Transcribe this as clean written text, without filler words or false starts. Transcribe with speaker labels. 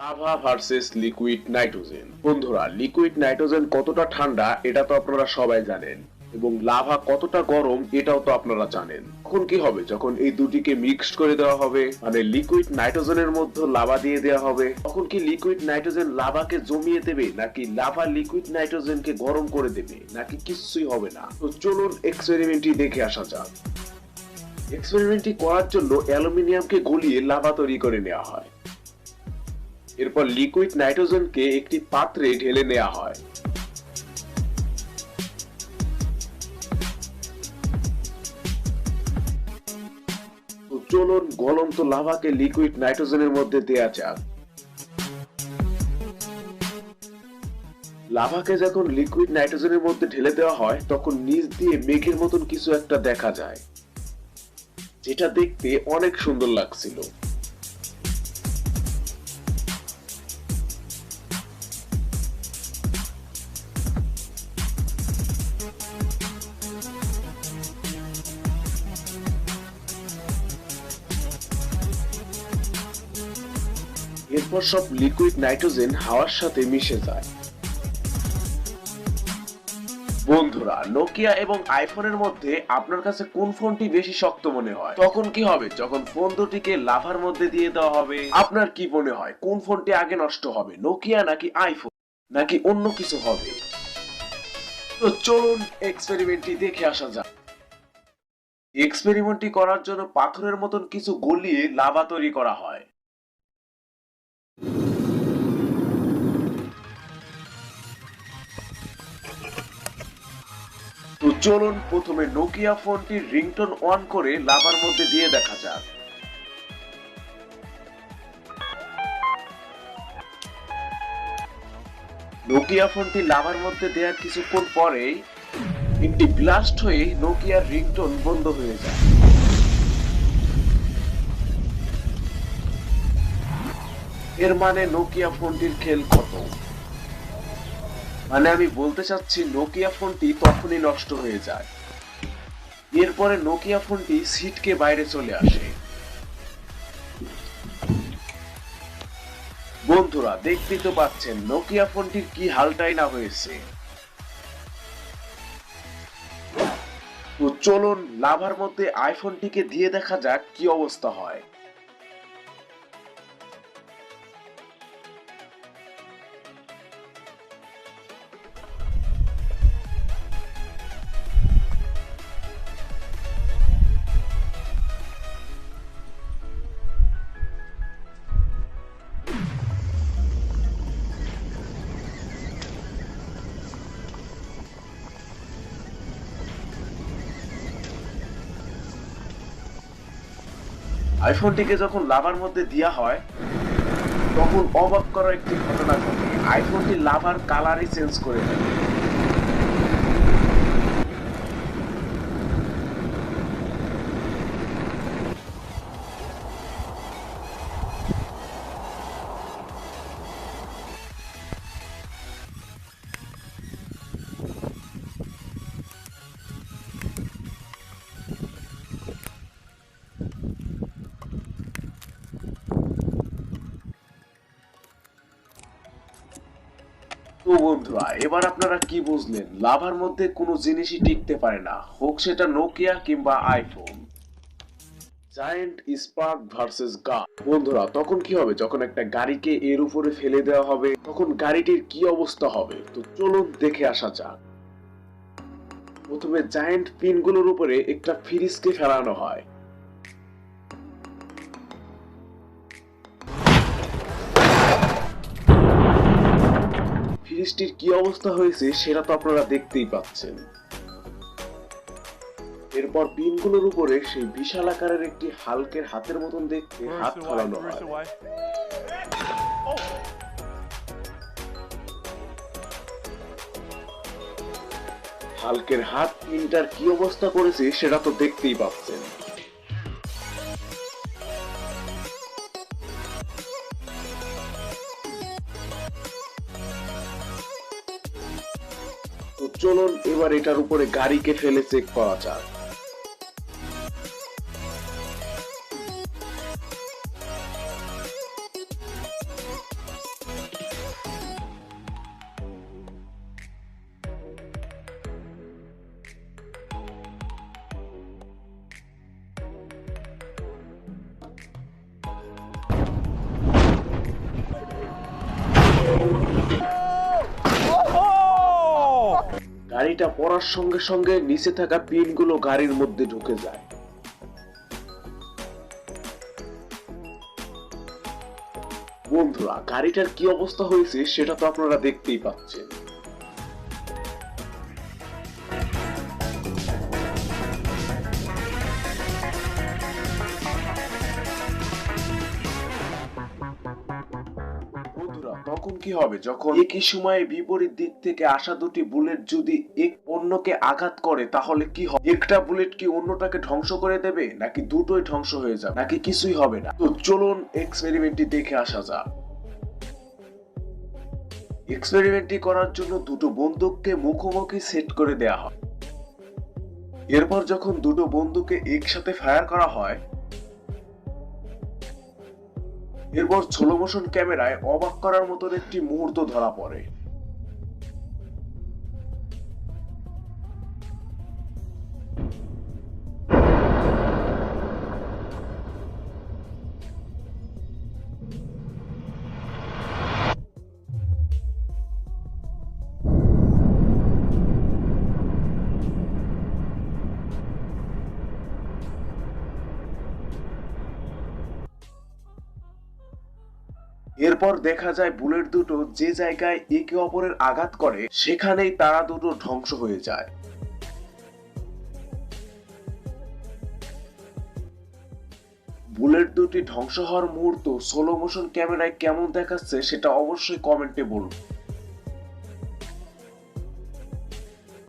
Speaker 1: Lava versus liquid nitrogen. বন্ধুরা, liquid nitrogen কতটা ঠান্ডা এটা তো আপনারা সবাই জানেন, এবং লাভা কতটা গরম এটাও তো আপনারা জানেন। এখন কি হবে যখন এই দুটিকে মিক্সড করে দেওয়া হবে, মানে লিকুইড নাইট্রোজেনের মধ্যে লাভা দিয়ে দেওয়া হবে, তখন কি লিকুইড নাইট্রোজেন লাভাকে জমিয়ে দেবে, নাকি লাভা লিকুইড নাইট্রোজেনকে গরম করে দেবে, নাকি কিছুই হবে না? তো চলুন এক্সপেরিমেন্টটি দেখে আসা যাক। এক্সপেরিমেন্টটি করার জন্য অ্যালুমিনিয়ামকে গলিয়ে লাভা তৈরি করে নেওয়া হয়। এরপর লিকুইড নাইট্রোজেনকে একটি পাত্রে ঢেলে নেওয়া হয়। তো চলুন গলন্ত লাভাকে লিকুইড নাইট্রোজেনের মধ্যে দেয়া যাক। লাভাকে যখন লিকুইড নাইট্রোজেনের মধ্যে ঢেলে দেওয়া হয় তখন নিচ দিয়ে মেঘের মতন কিছু একটা দেখা যায়, যেটা দেখতে অনেক সুন্দর লাগছিল। এরপর সব লিকুইড নাইট্রোজেন হাওয়ার সাথে মিশে যায়। বন্ধুরা, নোকিয়া এবং আইফোনের মধ্যে আপনার কাছে কোন ফোনটি বেশি শক্ত মনে হয়? তখন কি হবে যখন ফোন দুটিকে লাভার মধ্যে দিয়ে দেওয়া হবে? আপনার কি মনে হয় কোন ফোনটি আগে নষ্ট হবে, নোকিয়া নাকি আইফোন, নাকি অন্য কিছু হবে? তো চলুন এক্সপেরিমেন্টটি দেখে আসা যাক। এক্সপেরিমেন্টটি করার জন্য পাথরের মতন কিছু গলিয়ে লাভা তৈরি করা হয়। তো চলুন প্রথমে নোকিয়া ফোনটির রিংটোন অন করে লাভার মধ্যে দিয়ে দেখা যাক। নোকিয়া ফোনটি লাভার মধ্যে দেওয়ার কিছুক্ষণ পরেই একটি ব্লাস্ট হয়ে নোকিয়ার রিংটোন বন্ধ হয়ে যায়। এর মানে নোকিয়া ফোনটির খেল কত, মানে আমি বলতে চাচ্ছি নোকিয়া ফোনটি তখনই নষ্ট হয়ে যায়। এরপরে নোকিয়া ফোনটি ছিটকে বাইরে চলে আসে। বন্ধুরা, দেখতেই তো পাচ্ছেন নোকিয়া ফোনটির কি হালটাই না হয়েছে। তো চলুন লাভার মধ্যে আইফোনটিকে দিয়ে দেখা যাক কি অবস্থা হয়। আইফোনটিকে যখন লাভার মধ্যে দেওয়া হয় তখন অবাক করা একটি ঘটনা ঘটে, আইফোনটি লাভার কালারই চেঞ্জ করে দেয়। তো বন্ধুরা, এবার আপনারা কি বুঝলেন? লাভার মধ্যে কোনো জিনিসই টিকতে পারে না, হোক সেটা নোকিয়া কিংবা আইফোন। জায়ান্ট স্পার্ক ভার্সেস গা। বন্ধুরা, তখন কি হবে যখন একটা গাড়িকে এর উপরে ফেলে দেওয়া হবে, তখন গাড়িটির কি অবস্থা হবে? তো চলুন দেখে আসা যাক। প্রথমে জায়ান্ট পিনগুলোর উপরে একটা ফ্রিজকে ফেলানো হয়। ফ্রিজটির কি অবস্থা হয়েছে সেটা তো আপনারা দেখতেই পাচ্ছেন। এরপর পিনগুলোর উপরে সেই বিশাল আকারের একটি হাল্কের হাতের মতন দেখতে হাত ফেলানো হয়। হাল্কের হাত পিনটার কি অবস্থা করেছে সেটা তো দেখতেই পাচ্ছেন। তো চলুন এবার এটার উপরে গাড়িকে ফেলে চেক করা যাক। গাড়িটা পড়ার সঙ্গে সঙ্গে নিচে থাকা পিনগুলো গাড়ির মধ্যে ঢুকে যায়। বন্ধুরা, গাড়িটার কি অবস্থা হয়েছে সেটা তো আপনারা দেখতেই পাচ্ছেন। তখন কি হবে যখন একই সময়ে বিপরীত দিক থেকে আসা দুটি বুলেট যদি এক অন্যকে আঘাত করে, তাহলে কি হবে? একটা বুলেট কি অন্যটাকে ধ্বংস করে দেবে, নাকি দুটোই ধ্বংস হয়ে যাবে, নাকি কিছুই হবে না? তো চলুন এক্সপেরিমেন্টটি দেখে আসা যাক। এক্সপেরিমেন্টটি করার জন্য দুটো বন্দুককে মুখোমুখি সেট করে দেয়া হয়। এরপর যখন দুটো বন্দুকে একসাথে ফায়ার করা হয়, এরপর স্লো মোশন ক্যামেরায় অবাক করার মতন একটি মুহূর্ত ধরা পড়ে। এরপর দেখা যায় বুলেট দুটো যে জায়গায় একে অপরের আঘাত করে সেখানেই তারা দুটো ধ্বংস হয়ে যায়। বুলেট দুটি ধ্বংস হওয়ার মুহূর্ত স্লো মোশন ক্যামেরায় কেমন দেখাচ্ছে সেটা অবশ্যই কমেন্টে বলুন।